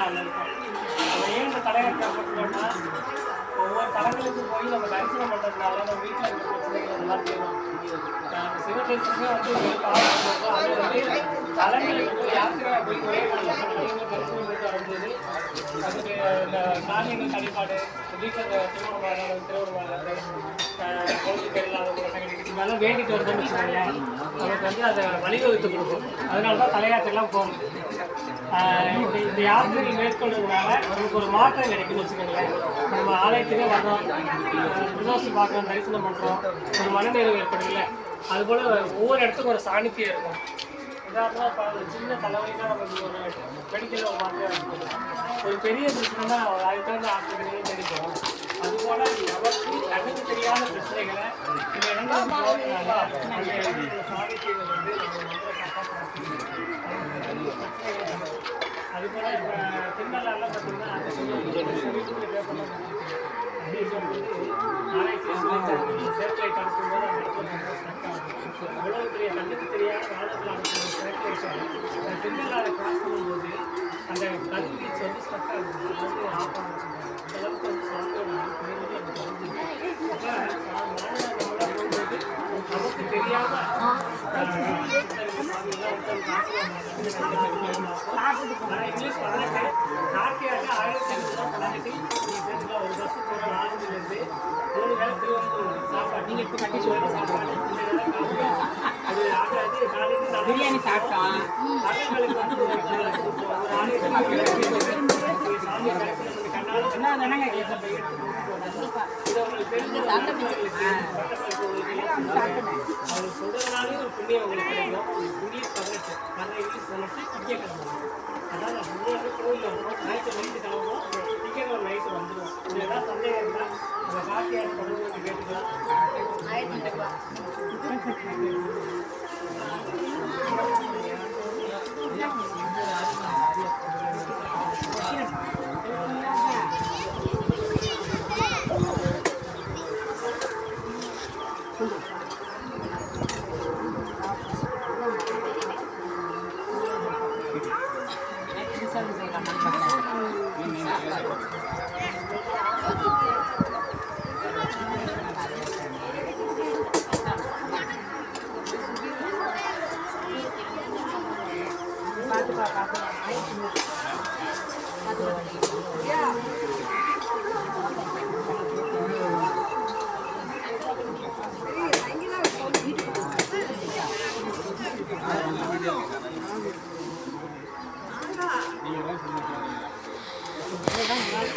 நாளில் இருக்கும். நம்ம ஏன் இந்த தலையாத்திரை போட்டுட்டோம்னா ஒவ்வொரு தலங்களுக்கும் போய் நம்ம தரிசனம் பண்ணுறதுனால நம்ம வீட்டில் இருக்க பிரச்சனைகள் அதெல்லாம் தீரும். சிவதேசமே வந்து அது வந்து தலங்களுக்கு யாத்திரை போய் ஒரே நாளில் தரிசனம் பண்ணிட்டு வரும்போது அதுக்கு இந்த காரியங்கள் கழிப்பாடு வீட்டில் திருமணமாக குழந்தைக்கு இல்லாத குழந்தைங்களுக்கு மேலே வேண்டிட்டு வருதுன்னு வச்சுக்கோங்களேன், நமக்கு வந்து அதை வழிவகுத்து கொடுக்கும். அதனால தான் தலையாத்திரைலாம் போகணும். இந்த யாத்திரைகள் மேற்கொள்றதுனால நமக்கு ஒரு மாற்றம் கிடைக்கும்னு வச்சுக்கோங்களேன். நம்ம ஆலயத்துக்கே வர்றோம், பிரதோஷம் பார்க்குறோம், தரிசனம் பண்ணுறோம், ஒரு மனநிறைவு ஏற்படுதில்லை. அதுபோல் ஒவ்வொரு இடத்துக்கும் ஒரு சாணித்தியம் இருக்கும். உதாரணமாக இப்போ ஒரு சின்ன தலைவலி தான் நமக்கு ஒரு மெடிக்கலில் ஒரு மாத்திரை இருக்கும். ஒரு பெரிய பிரச்சனைனா அதுக்கு தகுந்த ஆஸ்பத்திரிகளும் தெரியும். அதுபோல் நமக்கு கண்ணுக்கு தெரியாத பிரச்சனைகளை இந்த இடங்களுக்கு போகிறதுனால அந்த சாணித்தியங்கள் வந்து அதுபோல் இப்போ திருநள்ளாறுலாம் பார்த்தீங்கன்னா சேட்டலைட் அனுப்பும்போது அந்த அவ்வளோ பெரிய கண்ணுக்கு தெரியாத வானத்தில் அனுப்புகிற சேட்டலைட்டை திருநள்ளாறு கிராஸ் பண்ணும்போது அந்த கதிர்வீச்சு வந்து ஸ்டக் ஆகுது, அது வந்து ஆஃப் ஆகிடுச்சு. அந்த அளவுக்கு வந்து சாப்பிட்டு போகும்போது நமக்கு தெரியாமல் இங்கிலீஷ் 18 நாட்டியாக 1512 ஒரு வருஷம் போகிற ஆரம்பிலிருந்து 3 வேலை திருவள்ளூர் சாப்பாடு. நீங்கள் இப்போ கட்டி சொல்கிற சாப்பாடு அது ஆகாது. காலையில் பிரியாணி சாப்பிட்டோம். மகளுக்கு வந்து ஒரு கண்ணால் இதை உங்களுக்கு தெரிஞ்சவங்களுக்கு அவங்க சொல்கிறதுனாலே ஒரு புண்ணியம் உங்களுக்கு கிடைக்கும். இங்கிலீஷ் 18 இங்கிலீஷ் 18 திங்கக்கிழமை. அதாவது முன்னாடி கோயில் இருக்கும், நைட்டு கிளம்புவோம், திங்கக்கிழமை நைட்டு வந்துடுவோம். இதில் ஏதாவது சந்தேகம் இருந்தால் அந்த காட்டியார் தொடர்பு கேட்டுக்கலாம். பார்த்து